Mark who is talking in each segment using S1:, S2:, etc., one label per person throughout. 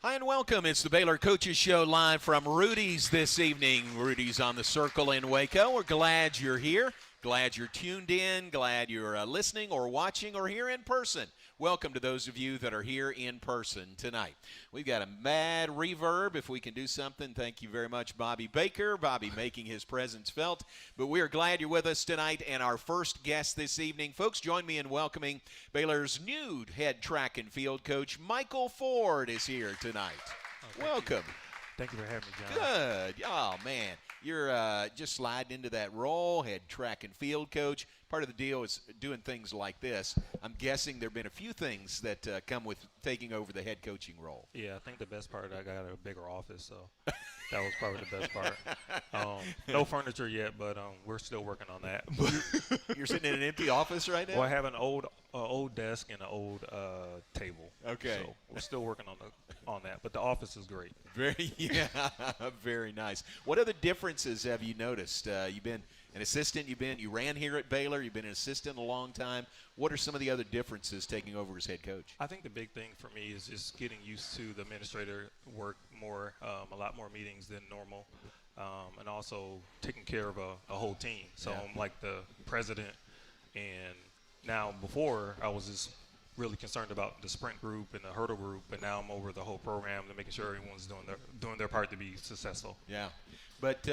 S1: Hi and welcome. It's the Baylor Coaches Show live from Rudy's this evening. Rudy's on the Circle in Waco. We're glad you're here. Glad you're tuned in. Glad you're listening or watching or here in person. Welcome to those of you that are here in person tonight. We've got a mad reverb. If we can do something, thank you very much, Bobby Baker. Bobby making his presence felt. But we are glad you're with us tonight. And our first guest this evening, folks, join me in welcoming Baylor's new head track and field coach, Michael Ford, is here tonight. Welcome.
S2: Thank you for having me, John.
S1: Good. Oh, man. You're just sliding into that role, head track and field coach. Part of the deal is doing things like this. I'm guessing there have been a few things that come with taking over the head coaching role.
S2: Yeah, I think the best part, I got a bigger office, so that was probably the best part. No furniture yet, but we're still working on that.
S1: You're sitting in an empty office right now?
S2: Well, I have an old desk and an old table.
S1: Okay.
S2: So we're still working on that, but the office is great.
S1: Very nice. What other differences have you noticed? You've been an assistant. You ran here at Baylor. You've been an assistant a long time. What are some of the other differences taking over as head coach?
S2: I think the big thing for me is just getting used to the administrator work more, a lot more meetings than normal, and also taking care of a whole team. So I'm like the president, and now before I was just really concerned about the sprint group and the hurdle group, but now I'm over the whole program and making sure everyone's doing their part to be successful.
S1: Yeah, but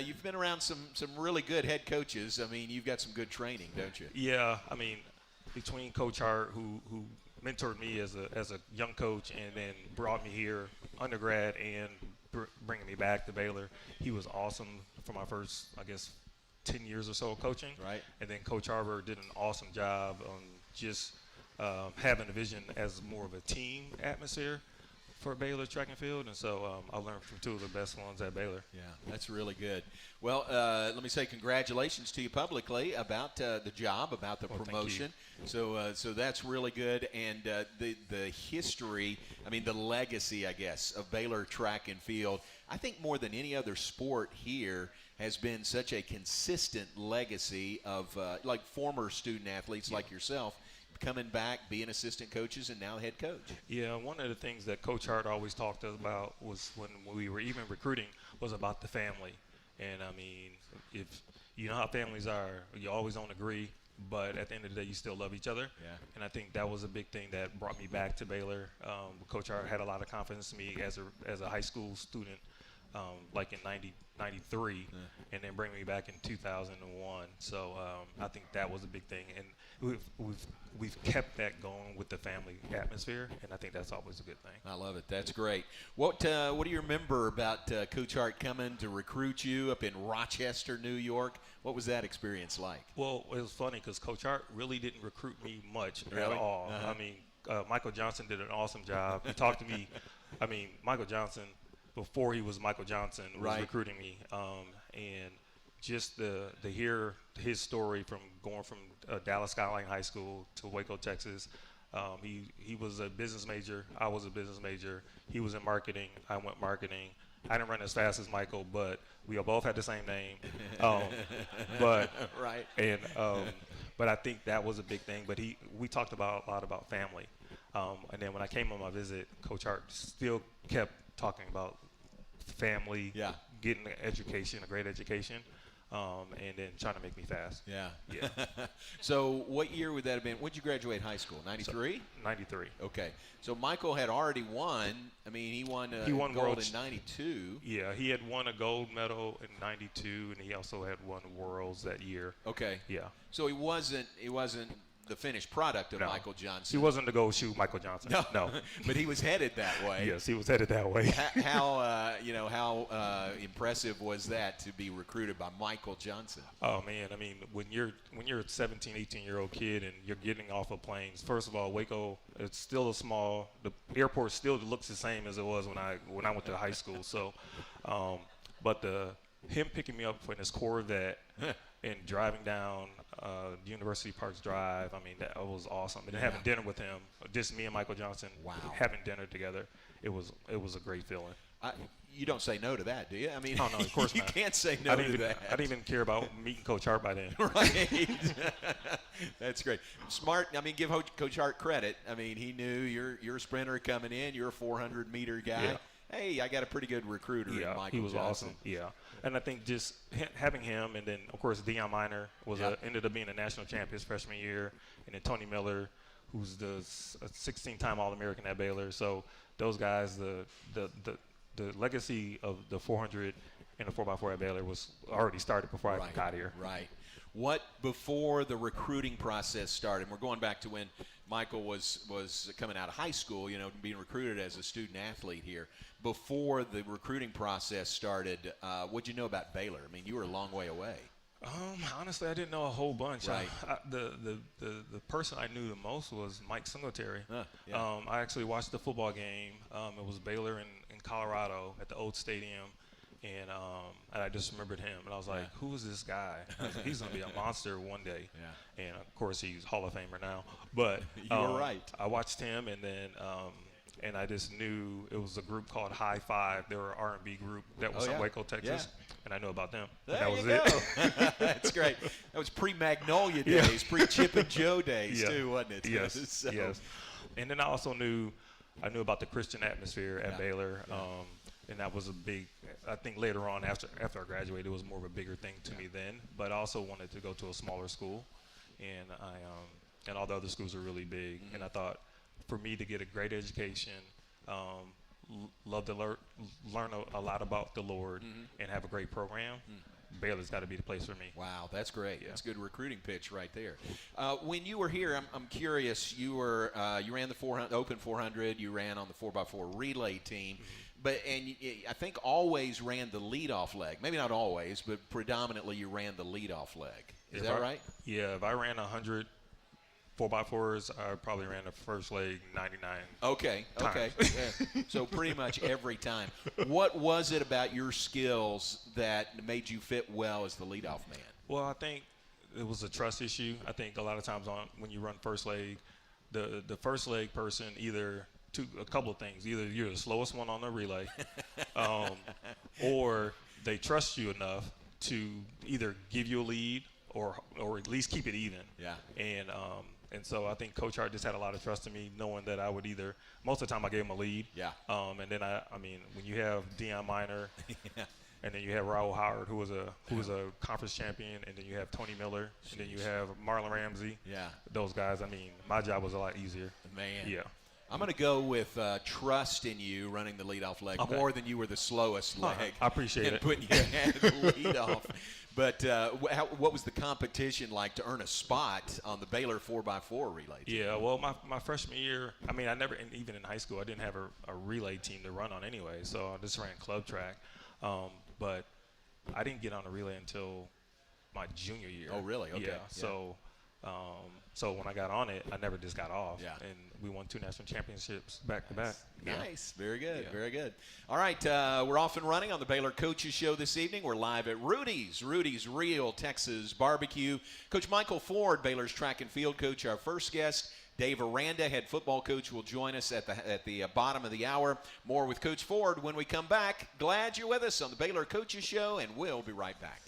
S1: you've been around some really good head coaches. I mean, you've got some good training, don't you?
S2: Yeah, I mean, between Coach Hart, who mentored me as a young coach and then brought me here undergrad and bringing me back to Baylor, he was awesome for my first, I guess, 10 years or so of coaching.
S1: Right.
S2: And then Coach Harper did an awesome job on just having a vision as more of a team atmosphere for Baylor track and field, and so I learned from two of the best ones at Baylor.
S1: Yeah, that's really good. Well, let me say congratulations to you publicly about the job, about the promotion. So that's really good, and the history, I mean the legacy, I guess, of Baylor track and field. I think more than any other sport here has been such a consistent legacy of like former student athletes like yourself coming back, being assistant coaches, and now head coach.
S2: Yeah, one of the things that Coach Hart always talked about was when we were even recruiting was about the family. And, I mean, if you know how families are, you always don't agree, but at the end of the day, you still love each other.
S1: Yeah.
S2: And I think that was a big thing that brought me back to Baylor. Coach Hart had a lot of confidence in me as a high school student, like in 93, and then bring me back in 2001. So I think that was a big thing, and we've kept that going with the family atmosphere, and I think that's always a good thing.
S1: I love it. That's great. What do you remember about Coach Hart coming to recruit you up in Rochester, New York? What was that experience like?
S2: Well, it was funny because Coach Hart really didn't recruit me much
S1: Really?
S2: at all.
S1: Uh-huh.
S2: I mean, Michael Johnson did an awesome job. He talked to me. I mean, Michael Johnson, before he was Michael Johnson, was recruiting me, and just to hear his story from going from Dallas Skyline High School to Waco, Texas. He was a business major. I was a business major. He was in marketing. I went marketing. I didn't run as fast as Michael, but we both had the same name. But I think that was a big thing. But we talked a lot about family, and then when I came on my visit, Coach Hart still kept talking about family, getting an education, a great education, and then trying to make me fast.
S1: Yeah.
S2: Yeah.
S1: So what year would that have been? When did you graduate high school? 93?
S2: 93.
S1: Okay. So Michael had already won. I mean, he won gold in 92.
S2: Yeah, he had won a gold medal in 92, and he also had won Worlds that year.
S1: Okay.
S2: Yeah.
S1: So he wasn't the finished product of Michael Johnson.
S2: He wasn't the gold shoe Michael Johnson. No.
S1: But he was headed that way.
S2: Yes, he was headed that way.
S1: How impressive was that to be recruited by Michael Johnson?
S2: Oh man, I mean, when you're a 17, 18-year-old kid and you're getting off of planes, first of all, Waco, it's still the airport still looks the same as it was when I went to high school. So, but him picking me up in his Corvette and driving down University Parks Drive, I mean, that was awesome. And then having dinner with him, just me and Michael Johnson, having dinner together, it was a great feeling.
S1: You don't say no to that, do you? I mean,
S2: Oh, no, of course
S1: you
S2: not.
S1: can't say no to that.
S2: I didn't even care about meeting Coach Hart by then.
S1: Right. That's great. Smart. I mean, give Coach Hart credit. I mean, he knew you're a sprinter coming in. You're a 400-meter guy.
S2: Yeah.
S1: Hey, I got a pretty good recruiter in Michael
S2: he was
S1: Johnson.
S2: awesome. Yeah, and I think just having him, and then of course Deion Miner ended up being a national champ his freshman year, and then Tony Miller, who's the 16-time All-American at Baylor. So those guys, the legacy of the 400 and the 4x4 at Baylor was already started before I got here.
S1: Right. What before the recruiting process started? We're going back to when Michael was coming out of high school, being recruited as a student athlete here. Before the recruiting process started, what'd you know about Baylor? I mean, you were a long way away.
S2: Honestly, I didn't know a whole bunch.
S1: Right.
S2: The person I knew the most was Mike Singletary.
S1: Yeah.
S2: I actually watched the football game. It was Baylor in Colorado at the old stadium. And I just remembered him, and I was like, "Who is this guy? I was like, he's gonna be a monster one day."
S1: Yeah.
S2: And of course, he's Hall of Famer now. But
S1: you were right.
S2: I watched him, and then and I just knew it was a group called High Five. They were an R&B group that was in Waco, Texas, and I knew about them.
S1: There
S2: and
S1: that
S2: was
S1: you
S2: it.
S1: go. That's great. That was pre-Magnolia days, pre-Chip and Joe days too, wasn't it?
S2: Yes.
S1: So.
S2: Yes. And then I also knew about the Christian atmosphere at Baylor. And that was a big, I think later on after I graduated, it was more of a bigger thing to me then. But I also wanted to go to a smaller school, and and all the other schools are really big. And I thought, for me to get a great education, love to learn a lot about the Lord, and have a great program, Baylor's got to be the place for me.
S1: Wow, that's great. That's a good recruiting pitch right there. When you were here, I'm curious. You ran the Open 400. You ran on the 4x4 relay team. But I think always ran the leadoff leg. Maybe not always, but predominantly you ran the leadoff leg. Is that right?
S2: Yeah, if I ran 100 4x4s, I probably ran the first leg 99
S1: Okay. Yeah. So pretty much every time. What was it about your skills that made you fit well as the leadoff man?
S2: Well, I think it was a trust issue. I think a lot of times when you run first leg, the first leg person a couple of things. Either you're the slowest one on the relay, or they trust you enough to either give you a lead or at least keep it even.
S1: Yeah.
S2: And so I think Coach Hart just had a lot of trust in me, knowing that I would most of the time I gave him a lead.
S1: Yeah.
S2: And then I mean, when you have Deion Miner, and then you have Raul Howard, who was a conference champion, and then you have Tony Miller, and then you have Marlon Ramsey.
S1: Yeah.
S2: Those guys. I mean, my job was a lot easier.
S1: Man.
S2: Yeah.
S1: I'm going to go with trust in you running the leadoff leg more than you were the slowest leg.
S2: I appreciate it.
S1: Putting your hand in the leadoff. But what was the competition like to earn a spot on the Baylor 4x4 relay team?
S2: Yeah, well, my freshman year, I mean, even in high school, I didn't have a relay team to run on anyway, so I just ran club track. But I didn't get on a relay until my junior year.
S1: Oh, really? Okay.
S2: Yeah. So when I got on it, I never just got off.
S1: Yeah.
S2: And we won 2 national championships back to back.
S1: Nice. Very good. Yeah. Very good. All right. We're off and running on the Baylor Coaches Show this evening. We're live at Rudy's Real Texas Barbecue. Coach Michael Ford, Baylor's track and field coach, our first guest. Dave Aranda, head football coach, will join us at the bottom of the hour. More with Coach Ford when we come back. Glad you're with us on the Baylor Coaches Show, and we'll be right back.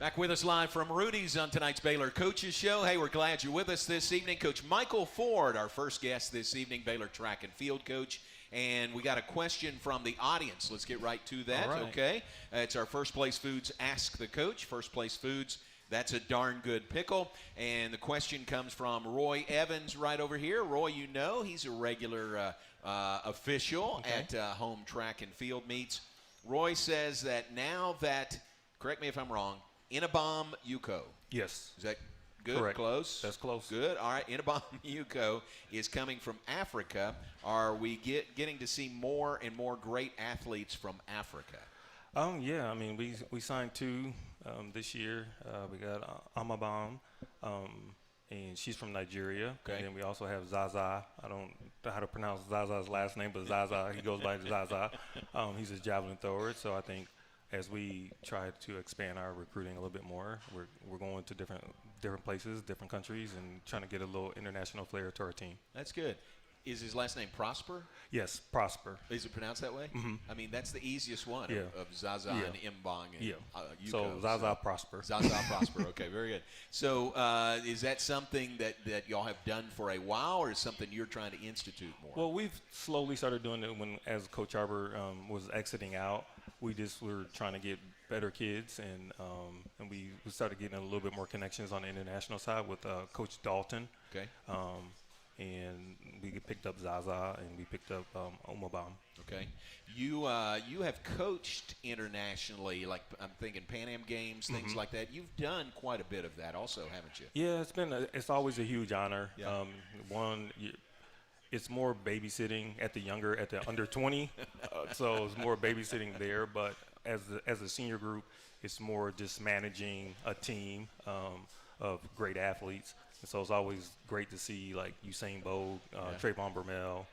S1: Back with us live from Rudy's on tonight's Baylor Coaches Show. Hey, we're glad you're with us this evening. Coach Michael Ford, our first guest this evening, Baylor track and field coach. And we got a question from the audience. Let's get right to that,
S2: All right.
S1: okay? It's our First Place Foods Ask the Coach. First Place Foods, that's a darn good pickle. And the question comes from Roy Evans right over here. Roy, you know, he's a regular official at home track and field meets. Roy says that now that, correct me if I'm wrong, Inabam Yuko.
S2: Yes.
S1: Is that good?
S2: Correct.
S1: Close?
S2: That's close.
S1: Good. All right. Inabam Yuko is coming from Africa. Are we getting to see more and more great athletes from Africa?
S2: Yeah. I mean, we signed 2 this year. We got Amabam, and she's from Nigeria.
S1: Okay.
S2: And then we also have Zaza. I don't know how to pronounce Zaza's last name, but Zaza, he goes by Zaza. He's a javelin thrower. So I think as we try to expand our recruiting a little bit more, we're going to different places, different countries, and trying to get a little international flair to our team.
S1: That's good. Is his last name Prosper?
S2: Yes, Prosper.
S1: Is it pronounced that way?
S2: Mm-hmm.
S1: I mean, that's the easiest one
S2: Yeah.
S1: of Zaza
S2: Yeah.
S1: and Mbong and Yuko.
S2: So Zaza Prosper.
S1: Zaza Prosper. Okay, very good. So is that something that y'all have done for a while, or is something you're trying to institute more?
S2: Well, we've slowly started doing it as Coach Arbor was exiting out. We were trying to get better kids, and we started getting a little bit more connections on the international side with Coach Dalton.
S1: Okay.
S2: And we picked up Zaza, and we picked up Omabam.
S1: Okay. You have coached internationally, like I'm thinking Pan Am Games, things like that. You've done quite a bit of that also, haven't you?
S2: Yeah, it's always a huge honor.
S1: Yeah.
S2: It's more babysitting at the under 20, so it's more babysitting there. But as a senior group, it's more just managing a team of great athletes. And so it's always great to see like Usain Bolt, Trayvon Bromell,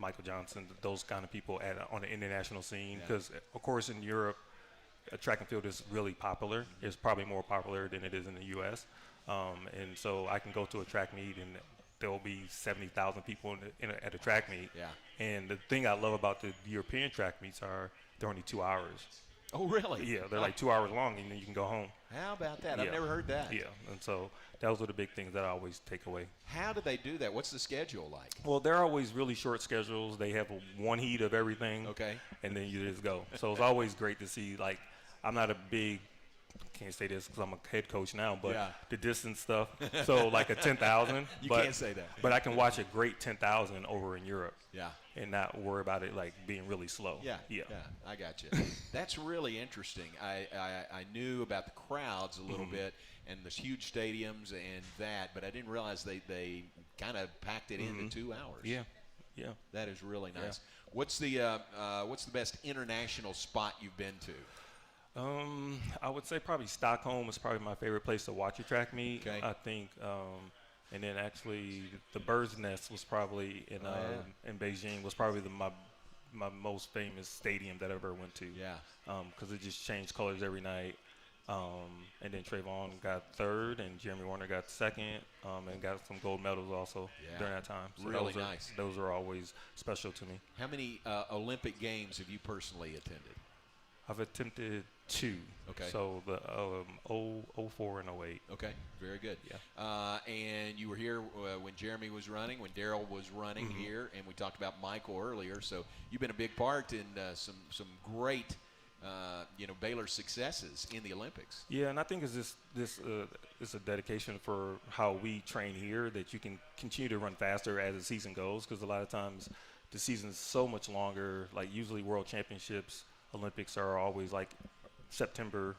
S2: Michael Johnson, those kind of people on the international scene. Because of course in Europe, track and field is really popular. It's probably more popular than it is in the U.S. And so I can go to a track meet and there will be 70,000 people at a track meet.
S1: Yeah.
S2: And the thing I love about the European track meets are they're only 2 hours.
S1: Oh, really?
S2: Yeah, they're like 2 hours long, and then you can go home.
S1: How about that? I've
S2: Yeah.
S1: never heard that.
S2: Yeah, and so those are the big things that I always take away.
S1: How do they do that? What's the schedule like?
S2: Well, they're always really short schedules. They have one heat of everything.
S1: Okay.
S2: And then you just go. So it's always great to see, like, I'm not a big, can't say this because I'm a head coach now, but the distance stuff. So like a 10,000.
S1: You can't say that.
S2: But I can watch a great 10,000 over in Europe.
S1: Yeah.
S2: And not worry about it like being really slow.
S1: Yeah,
S2: Yeah.
S1: I got you. That's really interesting. I knew about the crowds a little bit and the huge stadiums and that, but I didn't realize they kind of packed it into 2 hours.
S2: Yeah. Yeah.
S1: That is really nice. What's the best international spot you've been to?
S2: I would say probably Stockholm is probably my favorite place to watch a track meet.
S1: Okay.
S2: I think, and then actually the Bird's Nest was probably in Beijing was probably my most famous stadium that I ever went to.
S1: Yeah.
S2: Because it just changed colors every night. And then Trayvon got 3rd, and Jeremy Warner got 2nd, and got some gold medals also during that time. So
S1: really nice.
S2: Those are always special to me.
S1: How many Olympic Games have you personally attended?
S2: I've attempted 2.
S1: Okay.
S2: So the 04 and 08.
S1: Okay, very good.
S2: Yeah.
S1: And you were here when Jeremy was running, when Daryl was running here, and we talked about Michael earlier. So you've been a big part in some great, Baylor successes in the Olympics.
S2: Yeah, and I think it's this is a dedication for how we train here that you can continue to run faster as the season goes, because a lot of times the season is so much longer. Like usually World Championships, Olympics are always like September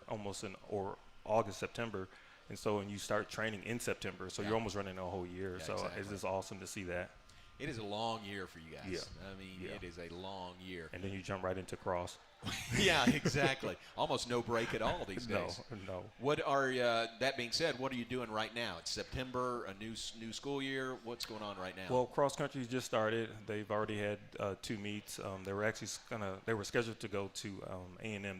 S2: or August, September. And so when you start training in September, so you're almost running a whole year.
S1: Yeah,
S2: so
S1: exactly.
S2: it's just awesome to see that.
S1: It is a long year for you guys.
S2: Yeah.
S1: I mean, it is a long year.
S2: And then you jump right into cross.
S1: Yeah, exactly. Almost no break at all these days.
S2: No.
S1: What are that being said, what are you doing right now? It's September, a new school year. What's going on right now?
S2: Well, cross country just started. They've already had 2 meets. They were actually they were scheduled to go to A&M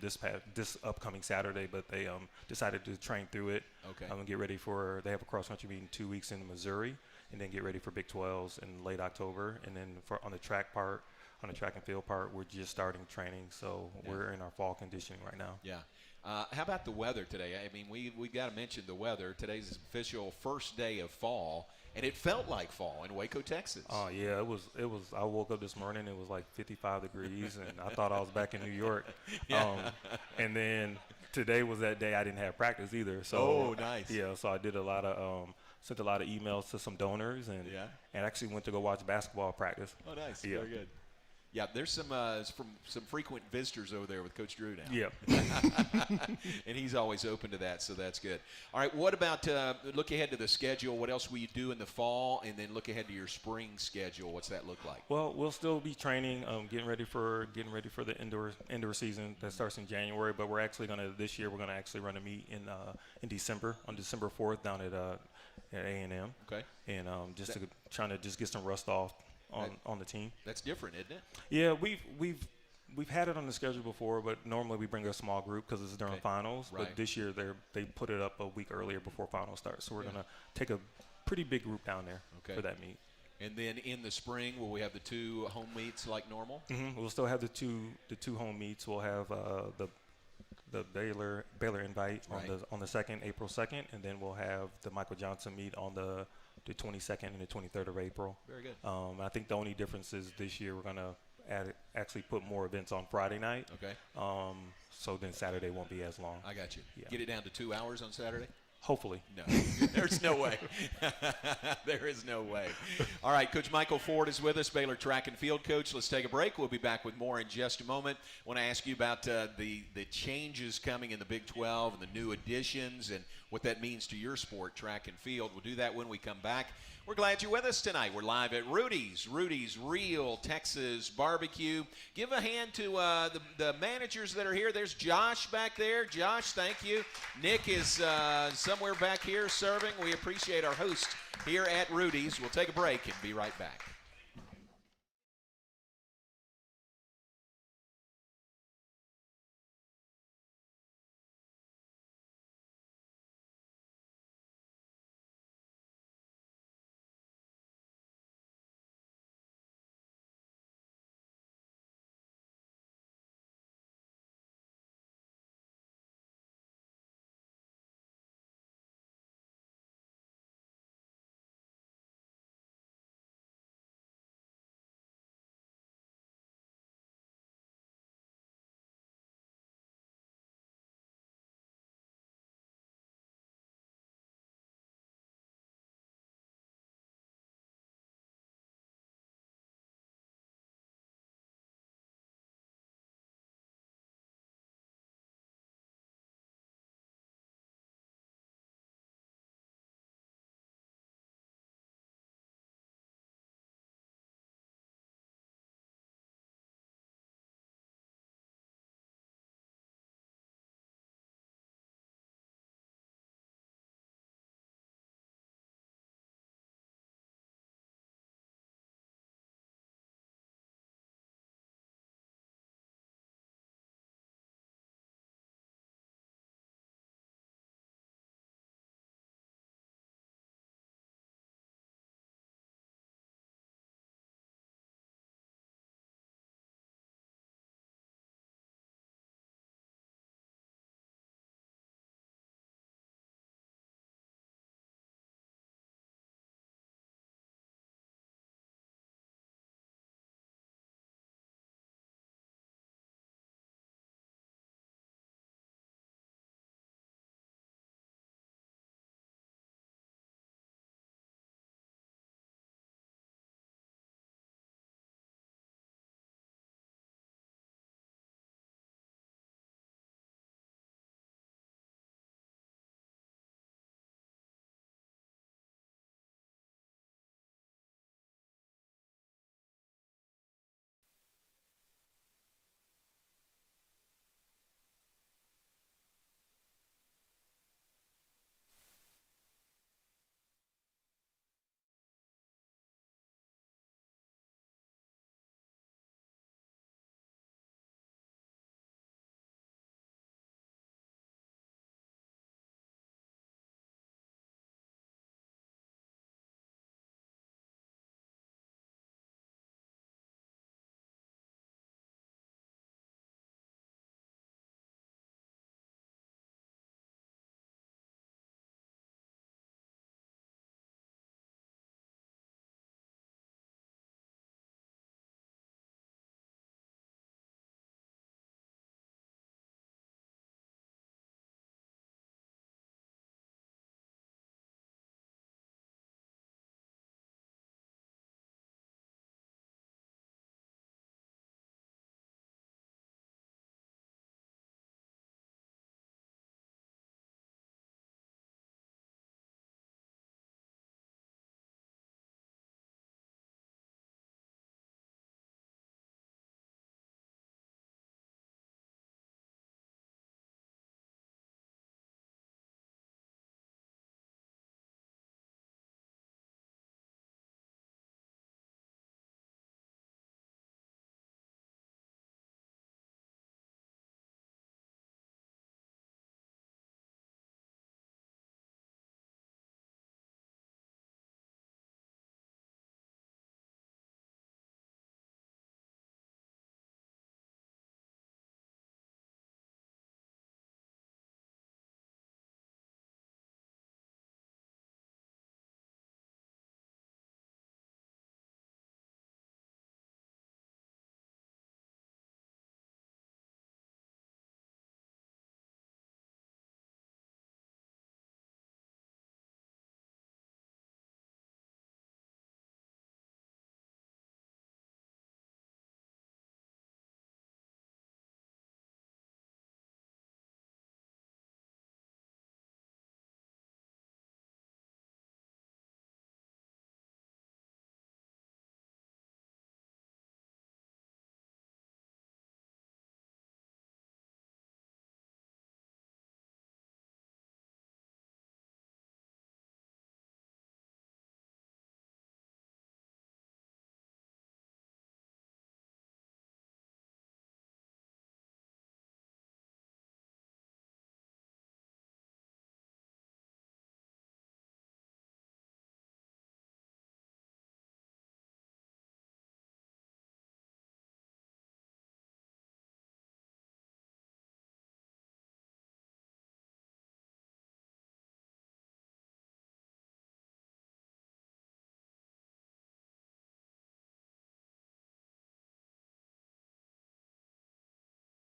S2: this upcoming Saturday, but they decided to train through it.
S1: Okay.
S2: And get ready for. They have a cross country meet in 2 weeks in Missouri, and then get ready for Big 12s in late October. And then on the track part, on the track and field part, we're just starting training, so we're in our fall conditioning right now.
S1: Yeah. How about the weather today? I mean, we got to mention the weather. Today's official first day of fall, and it felt like fall in Waco, Texas.
S2: Oh yeah, it was. I woke up this morning, it was like 55 degrees, and I thought I was back in New York. And then today was that day I didn't have practice either. So
S1: nice.
S2: Yeah, so I did sent a lot of emails to some donors, and actually went to go watch basketball practice.
S1: Oh, nice.
S2: Yeah.
S1: Very good. Yeah, there's some frequent visitors over there with Coach Drew now.
S2: Yeah.
S1: And he's always open to that, so that's good. All right, what about look ahead to the schedule? What else will you do in the fall, and then look ahead to your spring schedule? What's that look like?
S2: Well, we'll still be training, getting ready for the indoor season that starts in January. But this year we're gonna actually run a meet in December, on December 4th down at A&M.
S1: Okay.
S2: And trying to get some rust off on the team.
S1: That's different, isn't it?
S2: Yeah, we've had it on the schedule before, but normally we bring a small group because it's during finals.
S1: Right.
S2: But this year they put it up a week earlier before finals start, so we're gonna take a pretty big group down there for that meet.
S1: And then in the spring, will we have the 2 home meets like normal?
S2: Mm-hmm. We'll still have the two home meets. We'll have the Baylor invite on the April 2nd, and then we'll have the Michael Johnson meet on the 22nd and the 23rd of April.
S1: Very good.
S2: I think the only difference is this year we're gonna actually put more events on Friday night.
S1: Okay.
S2: So then Saturday won't be as long.
S1: I got you.
S2: Yeah.
S1: Get it down to 2 hours on Saturday?
S2: Hopefully.
S1: No, there's no way. There is no way. All right, Coach Michael Ford is with us, Baylor track and field coach. Let's take a break. We'll be back with more in just a moment. I want to ask you about the changes coming in the Big 12 and the new additions and what that means to your sport, track and field. We'll do that when we come back. We're glad you're with us tonight. We're live at Rudy's Real Texas Barbecue. Give a hand to the managers that are here. There's Josh back there. Josh, thank you. Nick is somewhere back here serving. We appreciate our host here at Rudy's. We'll take a break and be right back.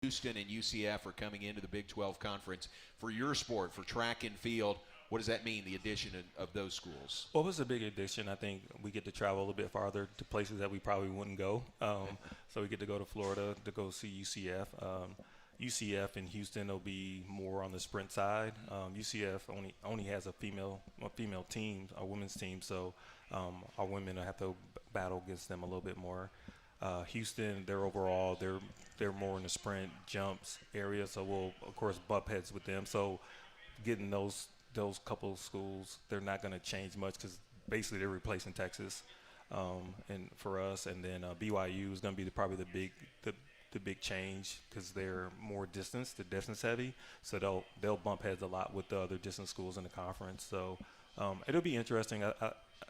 S1: Houston and UCF are coming into the Big 12 Conference. For your sport, for track and field, what does that mean, the addition of those schools?
S2: Well, it was a big addition. I think we get to travel a little bit farther to places that we probably wouldn't go. So we get to go to Florida to go see UCF. UCF in Houston will be more on the sprint side. UCF only has a female team, a women's team, so our women will have to battle against them a little bit more. Houston, they're more in the sprint jumps area, so we'll of course bump heads with them. So getting those couple of schools, they're not going to change much because basically they're replacing Texas, and for us, and then BYU is going to be probably the big change because they're more distance heavy, so they'll bump heads a lot with the other distance schools in the conference. So it'll be interesting.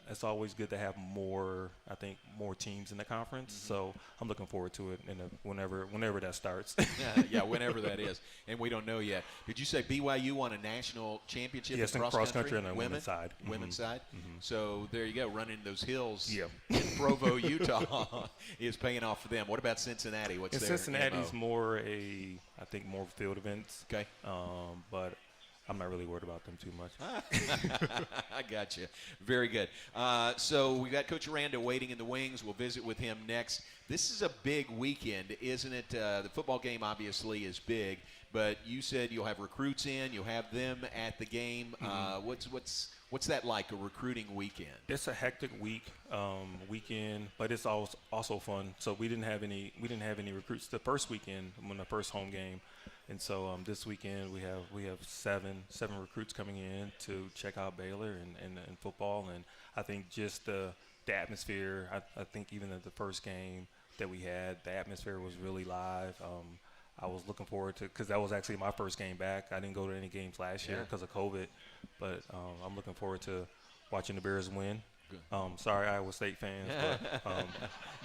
S2: It's always good to have more teams in the conference. Mm-hmm. So I'm looking forward to it whenever that starts.
S1: yeah, whenever that is. And we don't know yet. Did you say BYU won a national championship in
S2: cross country on the women's side.
S1: Women's side.
S2: Mm-hmm.
S1: So there you go, running those hills in Provo, Utah is paying off for them. What about Cincinnati? What's their
S2: Cincinnati's
S1: MO?
S2: more field events.
S1: Okay.
S2: But I'm not really worried about them too much.
S1: I got you. Very good. So we got Coach Aranda waiting in the wings. We'll visit with him next. This is a big weekend, isn't it? The football game obviously is big, but you said you'll have recruits in. You'll have them at the game. Mm-hmm. What's that like, a recruiting weekend?
S2: It's a hectic weekend, but it's also fun. So we didn't have any recruits the first weekend when the first home game. And so this weekend we have seven recruits coming in to check out Baylor and football. And I think just the atmosphere, I think even at the first game that we had, the atmosphere was really live. I was looking forward to, because that was actually my first game back. I didn't go to any games last year because of COVID. But I'm looking forward to watching the Bears win. Sorry, Iowa State fans,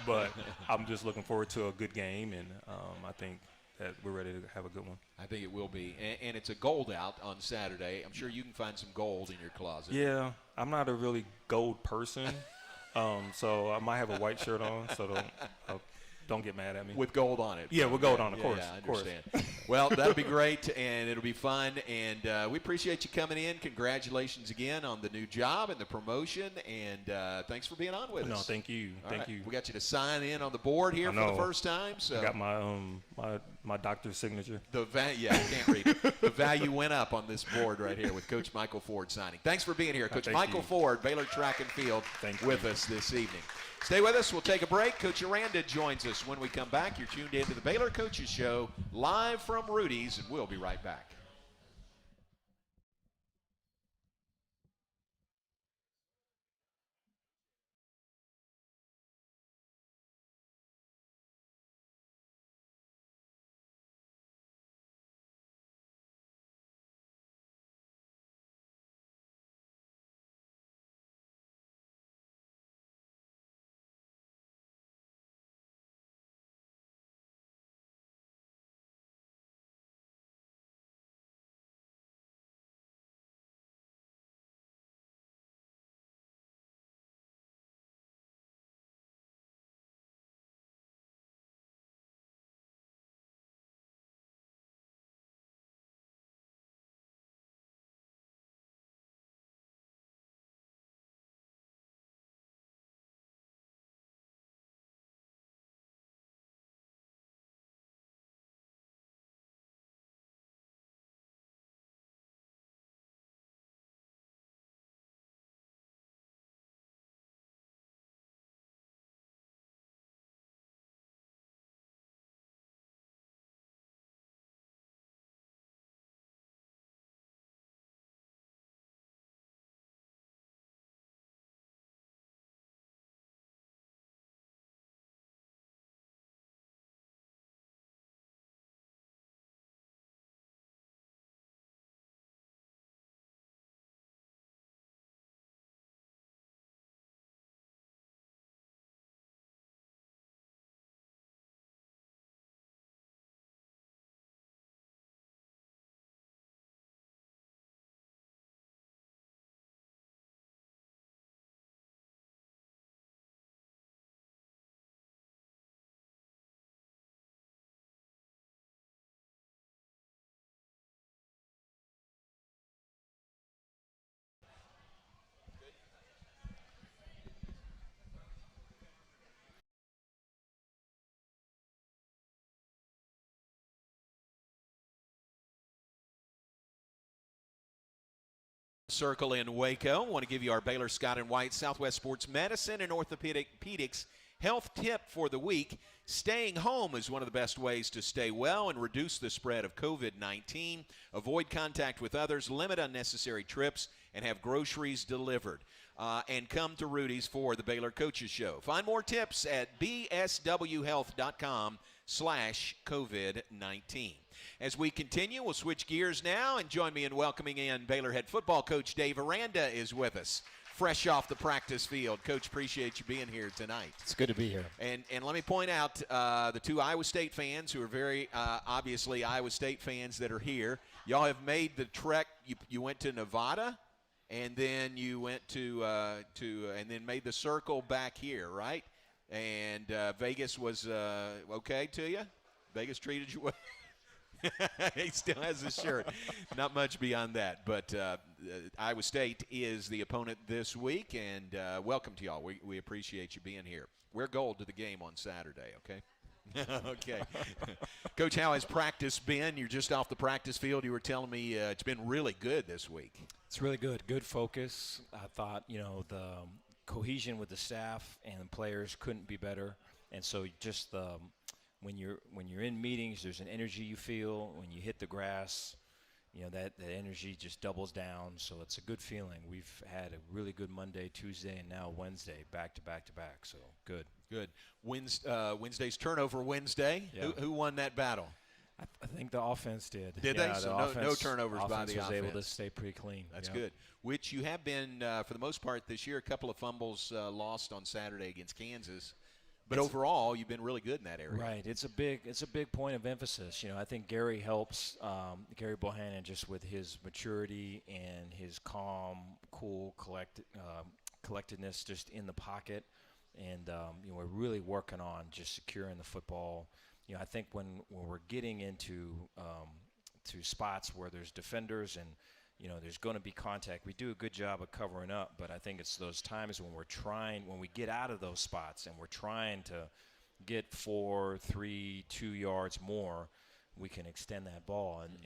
S2: but I'm just looking forward to a good game, and I think that we're ready to have a good one.
S1: I think it will be. And it's a gold out on Saturday. I'm sure you can find some gold in your closet.
S2: Yeah, I'm not a really gold person, so I might have a white shirt on, so don't get mad at me.
S1: With gold on it.
S2: Yeah, with gold on, of course.
S1: Yeah, I understand. Well, that'll be great, and it'll be fun. And we appreciate you coming in. Congratulations again on the new job and the promotion. And thanks for being on with us.
S2: No, thank you. Thank you.
S1: We got you to sign in on the board here for the first time. So
S2: I got my doctor's signature.
S1: I can't read it. The value went up on this board right here with Coach Michael Ford signing. Thanks for being here. Coach Michael Ford, Baylor Track and Field, with us this evening. Stay with us. We'll take a break. Coach Aranda joins us when we come back. You're tuned in to the Baylor Coaches Show live from Rudy's, and we'll be right back. Circle in Waco. I want to give you our Baylor Scott and White Southwest Sports Medicine and Orthopedics health tip for the week. Staying home is one of the best ways to stay well and reduce the spread of COVID-19. Avoid contact with others, limit unnecessary trips, and have groceries delivered. And come to Rudy's for the Baylor Coaches Show. Find more tips at bswhealth.com/COVID-19. As we continue, we'll switch gears now, and join me in welcoming in Baylor head football coach Dave Aranda is with us, fresh off the practice field. Coach, appreciate you being here tonight.
S3: It's good to be here.
S1: And let me point out the two Iowa State fans who are very obviously Iowa State fans that are here. Y'all have made the trek. You went to Nevada, and then you went to and then made the circle back here, right? And Vegas was okay to you? Vegas treated you well? He still has his shirt. Not much beyond that. But Iowa State is the opponent this week, and welcome to y'all. We appreciate you being here. Wear gold to the game on Saturday, okay? Okay. Coach, how has practice been? You're just off the practice field. You were telling me it's been really good this week.
S3: It's really good. Good focus. I thought, the cohesion with the staff and the players couldn't be better. And so just when you're in meetings, there's an energy you feel. When you hit the grass, that energy just doubles down. So it's a good feeling. We've had a really good Monday, Tuesday, and now Wednesday, back to back to back. So good.
S1: Good. Wednesday's turnover Wednesday.
S3: Yeah.
S1: Who won that battle?
S3: I think the offense did.
S1: Did
S3: yeah,
S1: they? So no turnovers by the offense.
S3: Was able to stay pretty clean.
S1: That's
S3: yeah.
S1: good. Which you have been, for the most part this year, a couple of fumbles lost on Saturday against Kansas. But overall, you've been really good in that area.
S3: Right. It's a big point of emphasis. I think Gary helps, Gary Bohannon, just with his maturity and his calm, cool, collectedness just in the pocket. And, we're really working on just securing the football. I think when we're getting into to spots where there's defenders and, there's going to be contact, we do a good job of covering up, but I think it's those times when when we get out of those spots and we're trying to get 4, 3, 2 yards more, we can extend that ball, and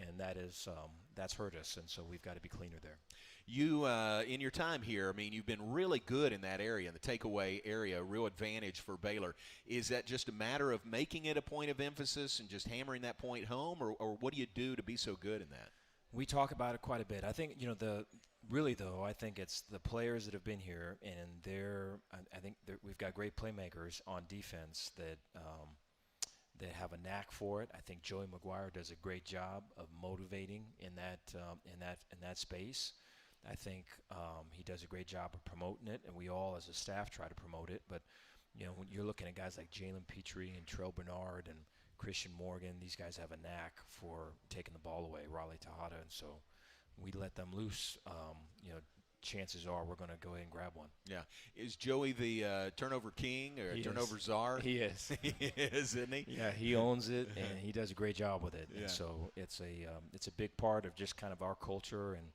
S3: that's hurt us, and so we've got to be cleaner there.
S1: You, in your time here, you've been really good in that area, in the takeaway area, a real advantage for Baylor. Is that just a matter of making it a point of emphasis and just hammering that point home, or what do you do to be so good in that?
S3: We talk about it quite a bit. I think, I think it's the players that have been here, and I think we've got great playmakers on defense that have a knack for it. I think Joey McGuire does a great job of motivating in that space. I think he does a great job of promoting it, and we all as a staff try to promote it. But, when you're looking at guys like Jalen Petrie and Trell Bernard and Christian Morgan, these guys have a knack for taking the ball away, Raleigh Tejada, and so we let them loose. Chances are we're going to go ahead and grab one. Yeah.
S1: Is Joey the turnover king or turnover czar?
S3: He is.
S1: He is, isn't he?
S3: Yeah, he owns it, and he does a great job with it.
S1: Yeah.
S3: And so it's a big part of just kind of our culture, and,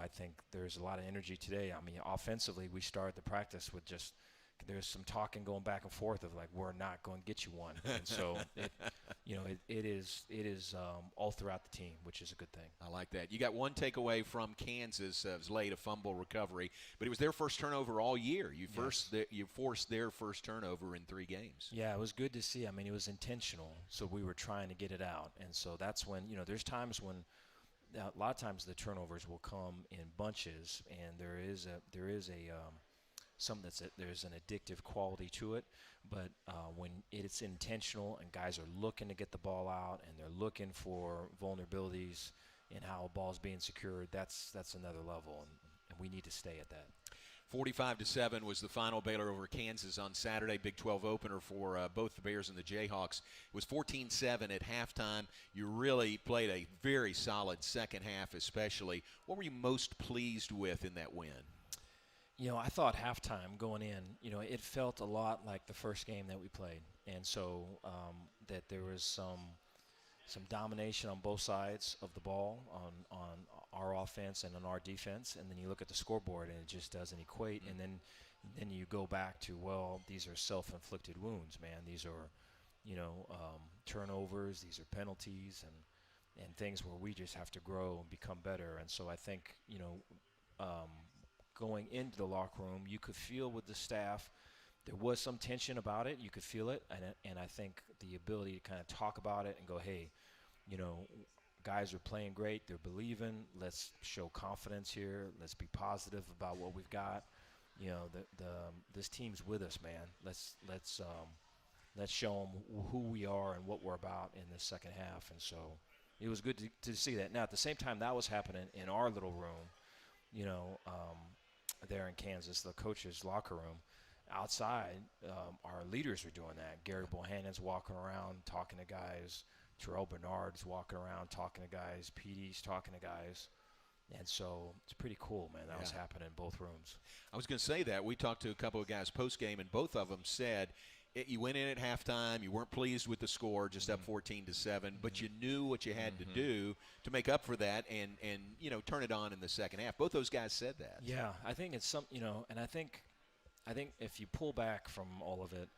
S3: I think there's a lot of energy today. Offensively, we started the practice with just – there's some talking going back and forth of like, we're not going to get you one. And so it is all throughout the team, which is a good thing.
S1: I like that. You got one takeaway from Kansas. It was late, a fumble recovery, but it was their first turnover all year. You forced their first turnover in 3 games.
S3: Yeah, it was good to see. It was intentional. So we were trying to get it out. And so that's when, there's times when a lot of times the turnovers will come in bunches, and there's an addictive quality to it, but when it's intentional and guys are looking to get the ball out and they're looking for vulnerabilities in how a ball's being secured, that's another level, and we need to stay at that.
S1: 45-7 was the final. Baylor over Kansas on Saturday, Big 12 opener for both the Bears and the Jayhawks. It was 14-7 at halftime. You really played a very solid second half especially. What were you most pleased with in that win?
S3: I thought halftime going in, it felt a lot like the first game that we played. And so that there was some domination on both sides of the ball, on our offense and on our defense. And then you look at the scoreboard and it just doesn't equate. And then you go back to, well, these are self-inflicted wounds, man. These are, turnovers, these are penalties and things where we just have to grow and become better. And so I think, going into the locker room, you could feel with the staff there was some tension about it. You could feel it, and I think the ability to kind of talk about it and go, hey, guys are playing great. They're believing. Let's show confidence here. Let's be positive about what we've got. This team's with us, man. Let's show them who we are and what we're about in the second half. And so it was good to see that. Now, at the same time, that was happening in our little room, there in Kansas, the coaches' locker room. Outside, our leaders are doing that. Gary Bohannon's walking around talking to guys. Terrell Bernard's walking around talking to guys. PD's talking to guys. And so it's pretty cool, man. That was happening in both rooms.
S1: I was going to say that. We talked to a couple of guys post-game, and both of them said you went in at halftime. You weren't pleased with the score, just up 14-7, but you knew what you had to do to make up for that and turn it on in the second half. Both those guys said that.
S3: Yeah, I think it's and I think if you pull back from all of it,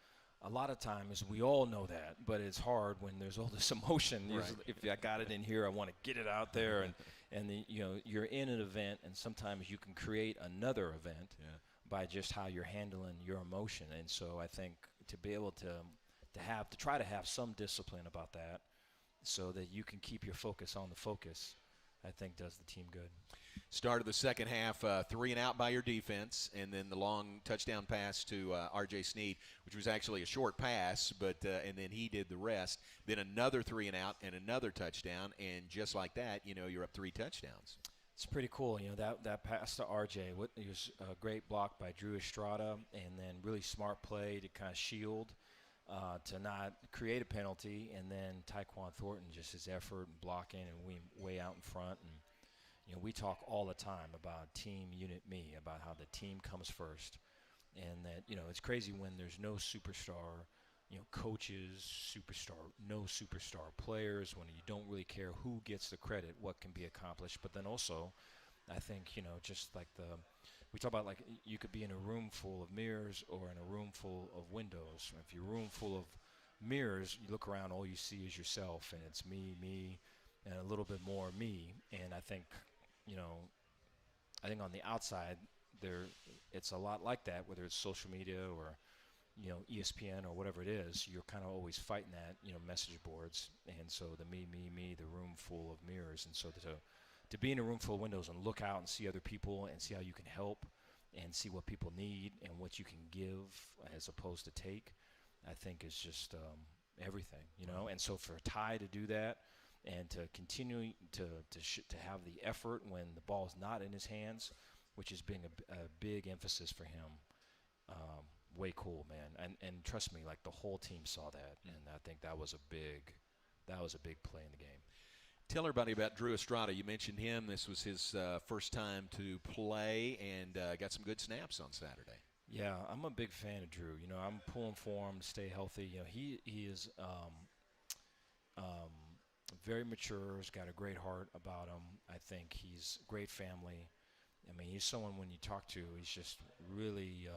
S3: a lot of times we all know that, but it's hard when there's all this emotion.
S1: Right.
S3: If I got it in here, I want to get it out there, and you're in an event, and sometimes you can create another event by just how you're handling your emotion. And so I think to be able to try to have some discipline about that, so that you can keep your focus on the focus, I think does the team good.
S1: Start of the second half, 3 and out by your defense, and then the long touchdown pass to R.J. Sneed, which was actually a short pass, but and then he did the rest. Then another 3 and out and another touchdown, and just like that, you're up 3 touchdowns.
S3: It's pretty cool. That pass to R.J., it was a great block by Drew Estrada, and then really smart play to kind of shield, to not create a penalty, and then Tyquan Thornton, just his effort and blocking and way out in front. And we talk all the time about team unit me, about how the team comes first, and that it's crazy when there's no superstar, coaches, no superstar players, when you don't really care who gets the credit, what can be accomplished. But then also, I think just like we talk about, like, you could be in a room full of mirrors or in a room full of windows. If you're a room full of mirrors, you look around, all you see is yourself, and it's me, and a little bit more me. And I think on the outside it's a lot like that, whether it's social media or ESPN or whatever it is. You're kind of always fighting that, message boards, and so the me, the room full of mirrors. And so to be in a room full of windows and look out and see other people and see how you can help and see what people need and what you can give as opposed to take, I think is just everything, And so for Ty to do that and to continue to have the effort when the ball's not in his hands, which has been a big emphasis for him, way cool, man. And trust me, like, the whole team saw that, and I think that was a big play in the game.
S1: Tell everybody about Drew Estrada. You mentioned him. This was his first time to play, and got some good snaps on Saturday.
S3: Yeah, I'm a big fan of Drew. I'm pulling for him to stay healthy. He is very mature. He's got a great heart about him. I think he's great family. I mean, he's someone when you talk to, he's just really,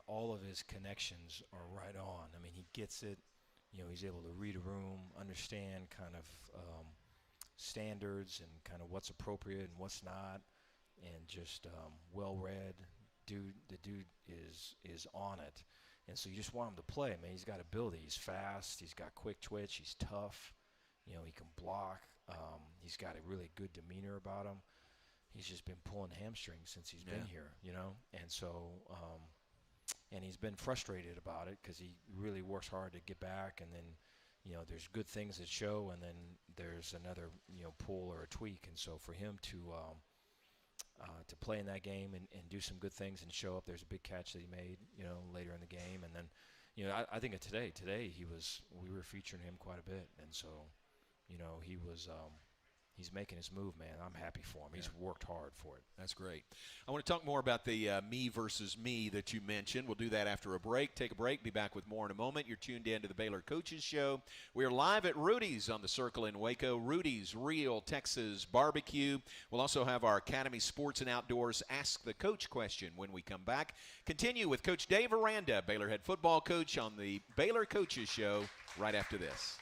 S3: all of his connections are right on. I mean, he gets it. He's able to read a room, understand kind of standards and kind of what's appropriate and what's not, and just well-read. The dude is on it. And so you just want him to play. Man, he's got ability. He's fast. He's got quick twitch. He's tough. He can block. He's got a really good demeanor about him. He's just been pulling hamstrings since he's been here, And so, and he's been frustrated about it because he really works hard to get back. And then, there's good things that show, and then there's another, pull or a tweak. And so for him to play in that game and do some good things and show up. There's a big catch that he made, later in the game. And then, I think of today we were featuring him quite a bit. And so, he's making his move, man. I'm happy for him. He's worked hard for it.
S1: That's great. I want to talk more about the me versus me that you mentioned. We'll do that after a break. Take a break. Be back with more in a moment. You're tuned in to the Baylor Coaches Show. We're live at Rudy's on the Circle in Waco. Rudy's Real Texas Barbecue. We'll also have our Academy Sports and Outdoors Ask the Coach question when we come back. Continue with Coach Dave Aranda, Baylor head football coach, on the Baylor Coaches Show right after this.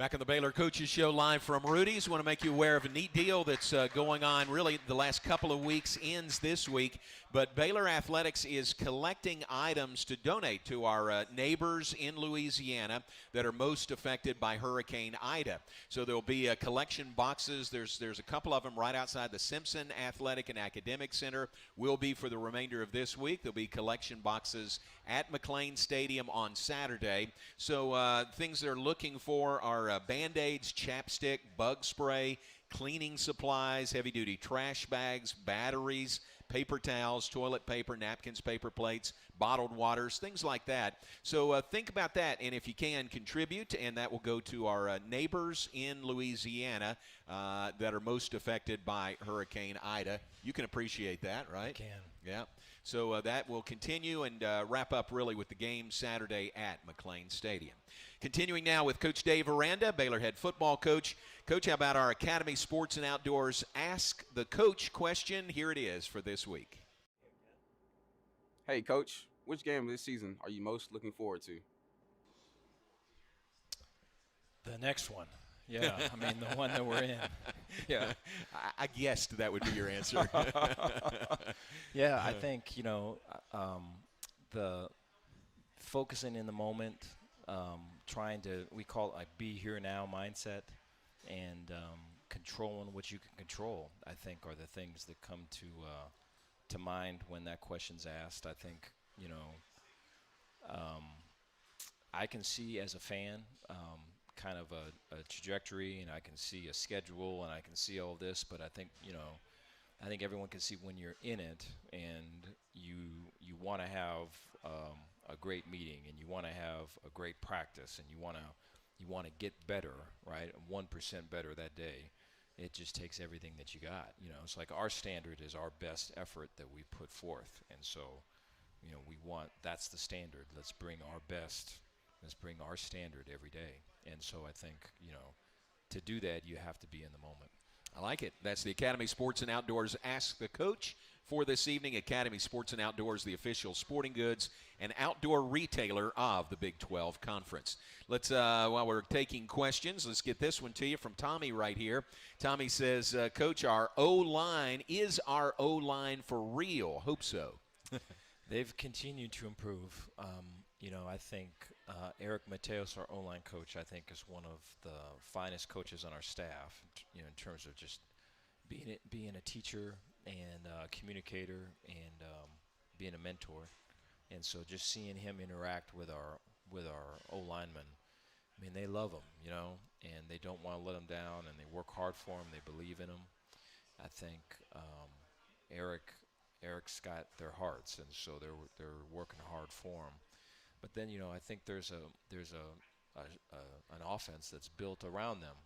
S1: Back on the Baylor Coaches Show live from Rudy's. Want to make you aware of a neat deal that's going on really the last couple of weeks, ends this week. But Baylor Athletics is collecting items to donate to our neighbors in Louisiana that are most affected by Hurricane Ida. So there'll be collection boxes. There's a couple of them right outside the Simpson Athletic and Academic Center. Will be for the remainder of this week. There'll be collection boxes at McLean Stadium on Saturday. So things they're looking for are Band-Aids, chapstick, bug spray, cleaning supplies, heavy-duty trash bags, batteries, paper towels, toilet paper, napkins, paper plates, bottled waters, things like that. So think about that, and if you can, contribute, and that will go to our neighbors in Louisiana that are most affected by Hurricane Ida. You can appreciate that, right?
S3: I can.
S1: Yeah. So that will continue and wrap up really with the game Saturday at McLean Stadium. Continuing now with Coach Dave Aranda, Baylor head football coach. Coach, how about our Academy Sports and Outdoors Ask the Coach question? Here it is for this week.
S4: Hey, Coach, which game this season are you most looking forward to?
S3: The next one. Yeah, I mean, the one that we're in. Yeah.
S1: I guessed that would be your answer.
S3: Yeah, I think, the focusing in the moment, trying to, we call it like be here now mindset, and controlling what you can control, I think, are the things that come to mind when that question's asked. I think, I can see as a fan kind of a trajectory, and I can see a schedule, and I can see all this, but I think, I think everyone can see when you're in it, and you want to have a great meeting, and you want to have a great practice, and you want to get better, right? 1% better that day. It just takes everything that you got. It's like our standard is our best effort that we put forth, and so, that's the standard. Let's bring our best. Let's bring our standard every day. And so I think, to do that, you have to be in the moment.
S1: I like it. That's the Academy Sports and Outdoors Ask the Coach for this evening. Academy Sports and Outdoors, the official sporting goods and outdoor retailer of the Big 12 Conference. Let's, while we're taking questions, let's get this one to you from Tommy right here. Tommy says, Coach, is our O-line for real? Hope so.
S3: They've continued to improve. I think Eric Mateos, our O-line coach, I think is one of the finest coaches on our staff, in terms of just being a teacher and communicator and being a mentor. And so just seeing him interact with our O-linemen, I mean, they love him, and they don't want to let him down, and they work hard for him. They believe in him. I think Eric's got their hearts, and so they're working hard for him. But then, I think there's an offense that's built around them.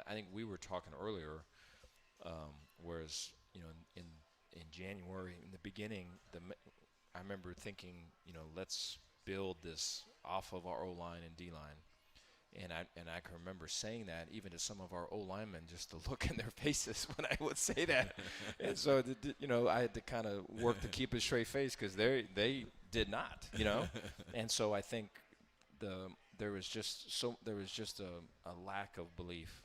S3: I think we were talking earlier, whereas, in January, in the beginning, I remember thinking, let's build this off of our O-line and D-line. And I can remember saying that even to some of our O-linemen, just the look in their faces when I would say that. And so, I had to kind of work to keep a straight face, because they did not, And so I think there was just a lack of belief.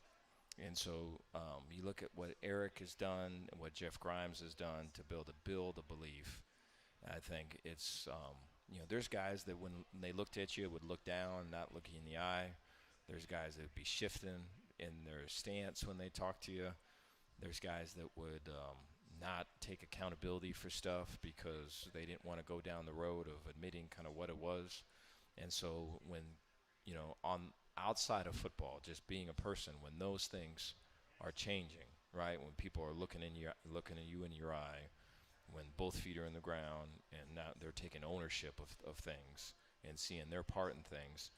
S3: And so you look at what Eric has done and what Jeff Grimes has done to build a belief. I think it's there's guys that when they looked at you would look down, not look you in the eye. There's guys that would be shifting in their stance when they talk to you. There's guys that would not take accountability for stuff because they didn't want to go down the road of admitting kind of what it was. And so when, on outside of football, just being a person, when those things are changing, right? When people are looking at you in your eye, when both feet are in the ground and now they're taking ownership of things and seeing their part in things,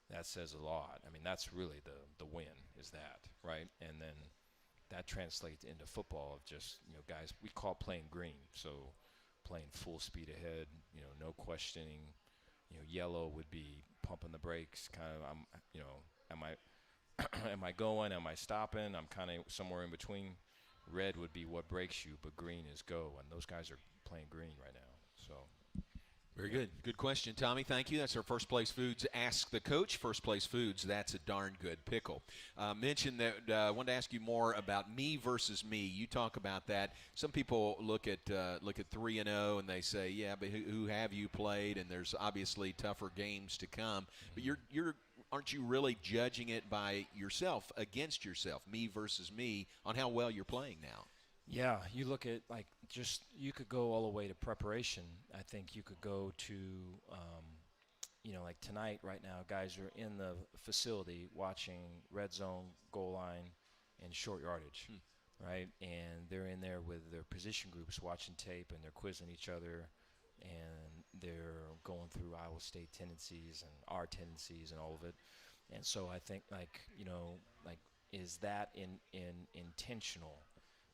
S3: that says a lot. I mean, that's really the win, is that, right? And then that translates into football of just, guys, we call playing green. So playing full speed ahead, no questioning. Yellow would be pumping the brakes, kind of, am I going, am I stopping? I'm kind of somewhere in between. Red would be what breaks you, but green is go. And those guys are playing green right now, so.
S1: Very good. Good question, Tommy. Thank you. That's our First Place Foods Ask the Coach. First Place Foods, that's a darn good pickle. Mentioned that I wanted to ask you more about me versus me. You talk about that. Some people look at 3-0 and they say, yeah, but who have you played? And there's obviously tougher games to come. But aren't you really judging it by yourself, against yourself, me versus me, on how well you're playing now?
S3: Yeah, you look at you could go all the way to preparation. I think you could go to, like tonight right now, guys are in the facility watching red zone, goal line, and short yardage, right? And they're in there with their position groups watching tape, and they're quizzing each other, and they're going through Iowa State tendencies and our tendencies and all of it. And so I think is that intentional?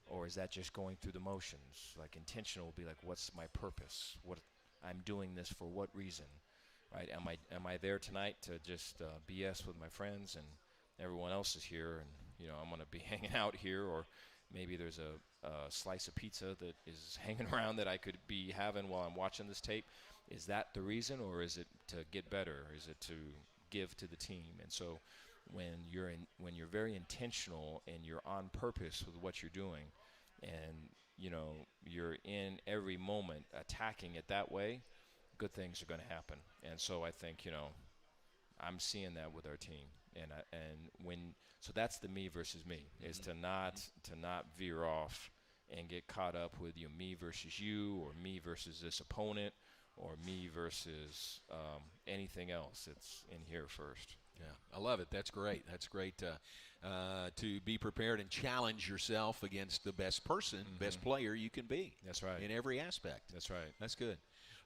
S3: Or is that just going through the motions? Like intentional would be like, what's my purpose? What I'm doing this for? What reason? Right? Am I there tonight to just BS with my friends and everyone else is here and I'm going to be hanging out here, or maybe there's a slice of pizza that is hanging around that I could be having while I'm watching this tape. Is that the reason, or is it to get better? Is it to give to the team? And so when you're very intentional and you're on purpose with what you're doing, and you're in every moment attacking it that way, good things are going to happen. And so I think I'm seeing that with our team, so that's the me versus me, is to not veer off and get caught up with me versus you, or me versus this opponent, or me versus anything else. It's in here first.
S1: Yeah, I love it. That's great. That's great to be prepared and challenge yourself against the best person, best player you can be.
S3: That's right.
S1: In every aspect.
S3: That's right.
S1: That's good.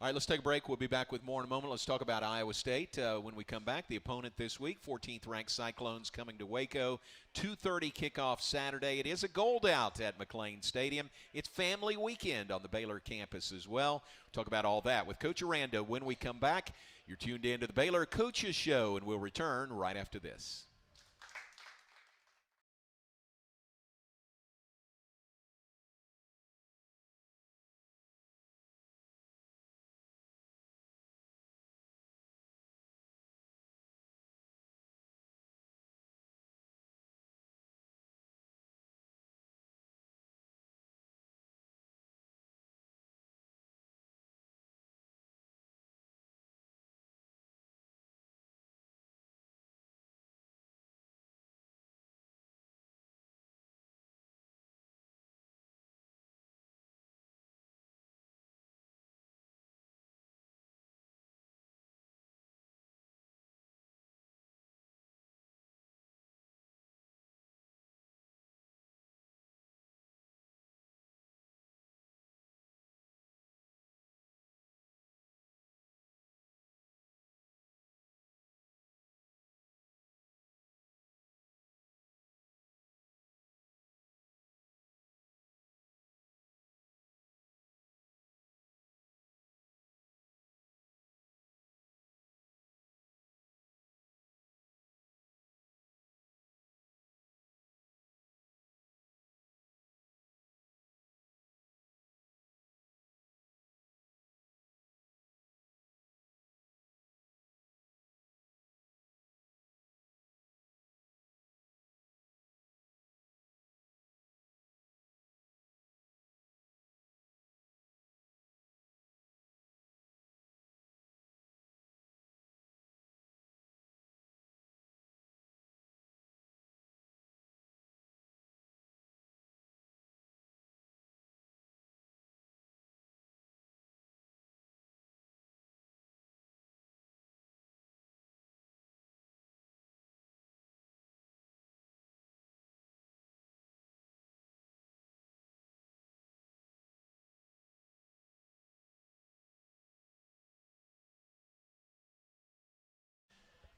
S1: All right, let's take a break. We'll be back with more in a moment. Let's talk about Iowa State when we come back. The opponent this week, 14th-ranked Cyclones, coming to Waco. 2:30 kickoff Saturday. It is a gold out at McLean Stadium. It's family weekend on the Baylor campus as well. We'll talk about all that with Coach Aranda when we come back. You're tuned in to the Baylor Coaches Show, and we'll return right after this.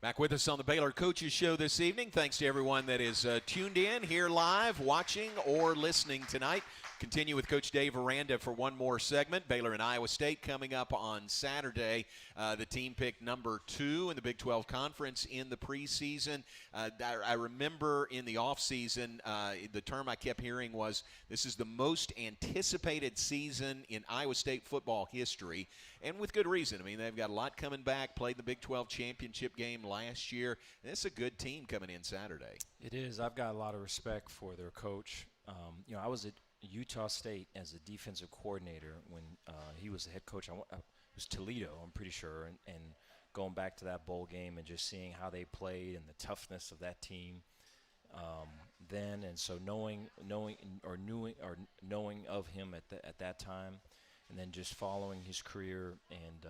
S1: Back with us on the Baylor Coaches Show this evening. Thanks to everyone that is tuned in here live, watching, or listening tonight. Continue with Coach Dave Aranda for one more segment. Baylor and Iowa State coming up on Saturday. The team picked number 2 in the Big 12 Conference in the preseason. I remember in the offseason, the term I kept hearing was this is the most anticipated season in Iowa State football history, and with good reason. I mean, they've got a lot coming back, played the Big 12 championship game last year. It's a good team coming in Saturday.
S3: It is. I've got a lot of respect for their coach. I was at Utah State as a defensive coordinator when he was the head coach. It was Toledo, I'm pretty sure, and going back to that bowl game and just seeing how they played and the toughness of that team then, and so knowing of him at that time, and then just following his career, and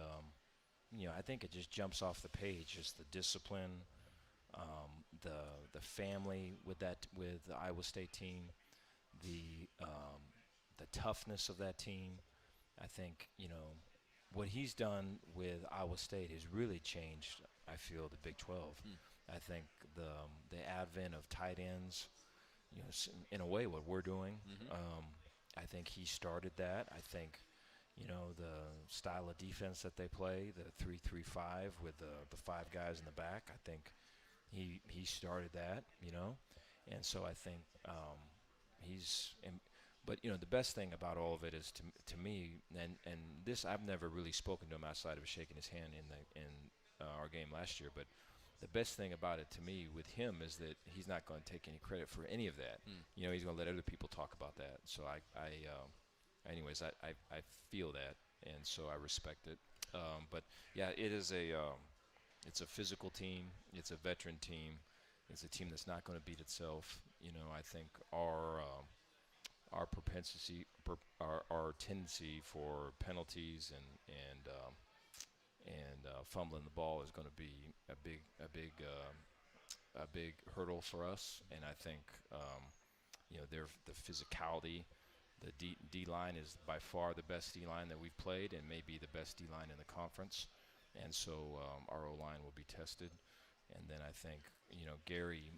S3: I think it just jumps off the page, just the discipline, the family with the Iowa State team. The toughness of that team. I think what he's done with Iowa State has really changed, I feel, the Big 12. I think the advent of tight ends, in a way what we're doing. I think he started that. I think the style of defense that they play, the 3-3-5 with the 5 guys in the back, I think he started that, and so I think but the best thing about all of it is to me, and this I've never really spoken to him outside of shaking his hand in our game last year, but the best thing about it to me with him is that he's not going to take any credit for any of that. He's going to let other people talk about that. So I feel that, and so I respect it. But yeah, it's a physical team. It's a veteran team. It's a team that's not going to beat itself. I think our propensity, our tendency for penalties and fumbling the ball is going to be a big hurdle for us. And I think the physicality, the D line is by far the best D line that we've played, and maybe the best D line in the conference. And so our O line will be tested. And then I think Gary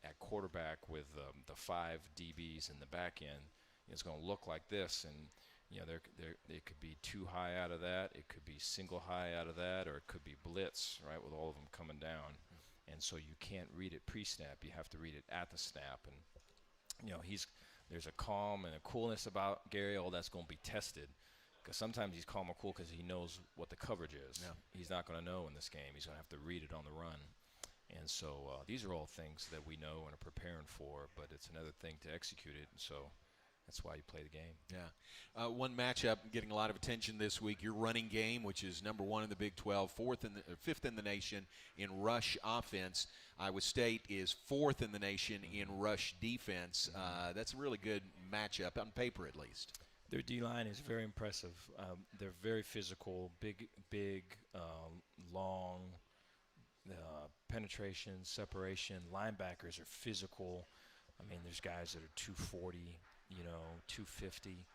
S3: at quarterback with the 5 DBs in the back end, it's going to look like this, and it could be 2 high out of that, it could be single high out of that, or it could be blitz, right, with all of them coming down. And so you can't read it pre-snap, you have to read it at the snap. And there's a calm and a coolness about Gary. All that's going to be tested, because sometimes he's calm or cool because he knows what the coverage is. Yeah. He's not going to know in this game. He's going to have to read it on the run. And so these are all things that we know and are preparing for, but it's another thing to execute it. And so that's why you play the game.
S1: Yeah. One matchup getting a lot of attention this week, your running game, which is number 1 in the Big 12, 5th in the nation in rush offense. Iowa State is 4th in the nation in rush defense. That's a really good matchup, on paper at least.
S3: Their D-line is very impressive. They're very physical, big, long, penetration, separation. Linebackers are physical. I mean, there's guys that are 240, 250,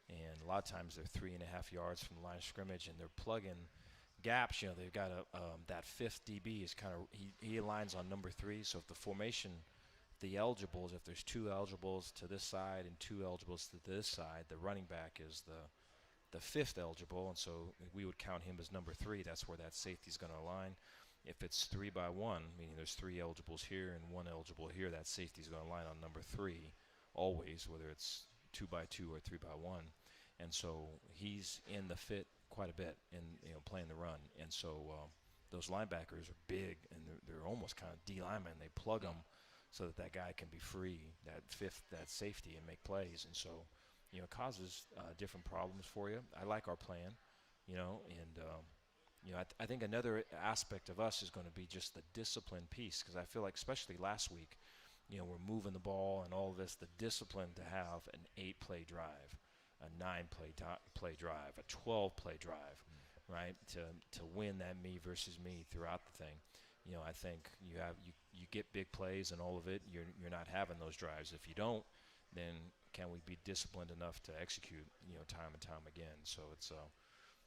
S3: and a lot of times they're 3.5 yards from the line of scrimmage, and they're plugging gaps. They've got that 5th DB is kind of he aligns on number 3. So if the formation, the eligibles, if there's 2 eligibles to this side and 2 eligibles to this side, the running back is the 5th eligible, and so we would count him as number 3. That's where that safety is going to align. If it's 3 by 1, meaning there's 3 eligibles here and 1 eligible here, that safety is going to line on number 3 always, whether it's 2 by 2 or 3 by 1. And so he's in the fit quite a bit in playing the run. And so those linebackers are big, and they're almost kind of D linemen. They plug them so that guy can be free, that 5th, that safety, and make plays. And so it causes different problems for you. I like our plan, I think another aspect of us is going to be just the discipline piece, because I feel like especially last week, we're moving the ball and all of this, the discipline to have an 8-play drive, a 9-play drive, a 12-play drive, right, to win that me versus me throughout the thing. I think you get big plays and all of it, you're not having those drives. If you don't, then can we be disciplined enough to execute, time and time again? So it's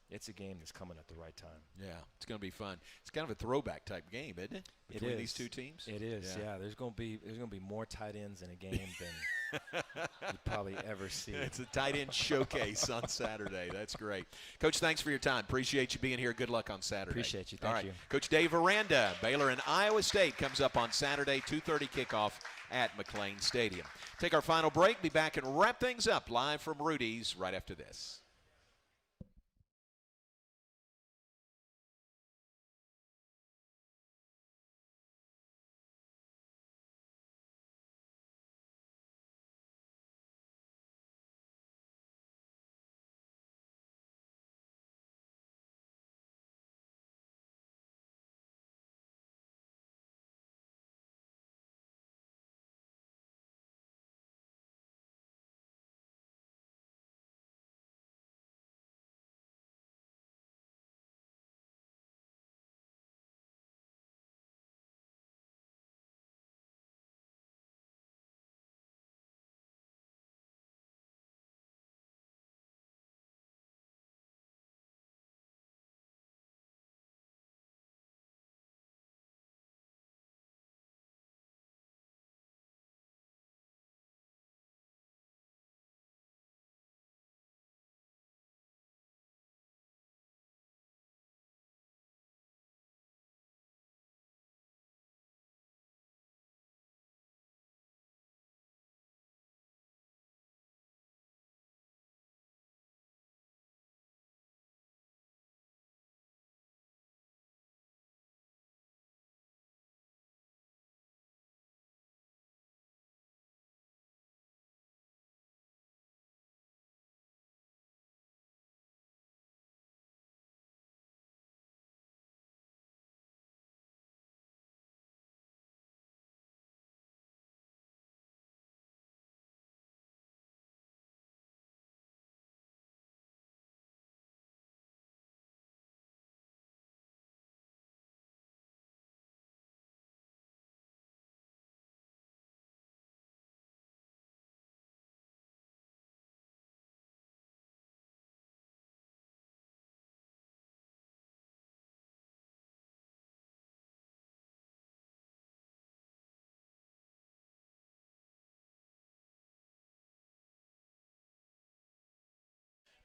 S3: it's a game that's coming at the right time.
S1: Yeah, it's going to be fun. It's kind of a throwback type game, isn't it? Between these two teams.
S3: It is. Yeah. There's going to be more tight ends in a game than you'd probably ever see.
S1: It's a tight end showcase on Saturday. That's great. Coach, thanks for your time. Appreciate you being here. Good luck on Saturday.
S3: Appreciate you.
S1: All
S3: Thank
S1: right.
S3: you.
S1: Coach Dave Aranda, Baylor and Iowa State comes up on Saturday, 2:30 kickoff at McLean Stadium. Take our final break. Be back and wrap things up live from Rudy's right after this.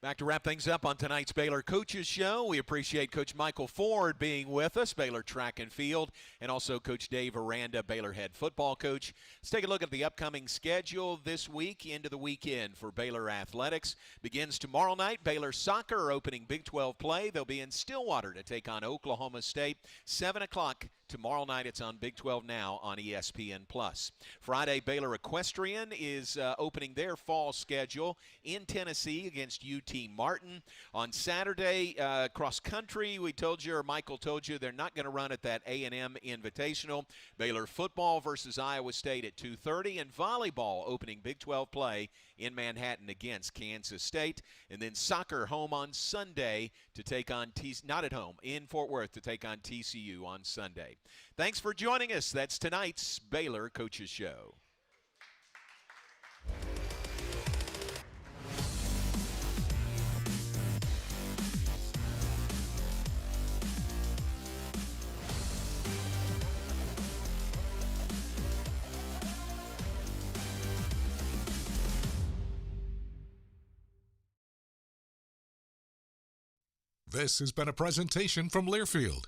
S1: Back to wrap things up on tonight's Baylor Coaches Show. We appreciate Coach Michael Ford being with us, Baylor track and field, and also Coach Dave Aranda, Baylor head football coach. Let's take a look at the upcoming schedule this week into the weekend for Baylor athletics. Begins tomorrow night. Baylor soccer opening Big 12 play. They'll be in Stillwater to take on Oklahoma State. 7 o'clock tomorrow night. It's on Big 12 Now on ESPN+. Friday, Baylor Equestrian is opening their fall schedule in Tennessee against UT Martin. On Saturday, cross country, we told you, or Michael told you, they're not going to run at that A&M Invitational. Baylor football versus Iowa State at 2:30, and volleyball opening Big 12 play in Manhattan against Kansas State. And then soccer home on Sunday to take on not at home, in Fort Worth to take on TCU on Sunday. Thanks for joining us. That's tonight's Baylor Coaches Show.
S5: This has been a presentation from Learfield,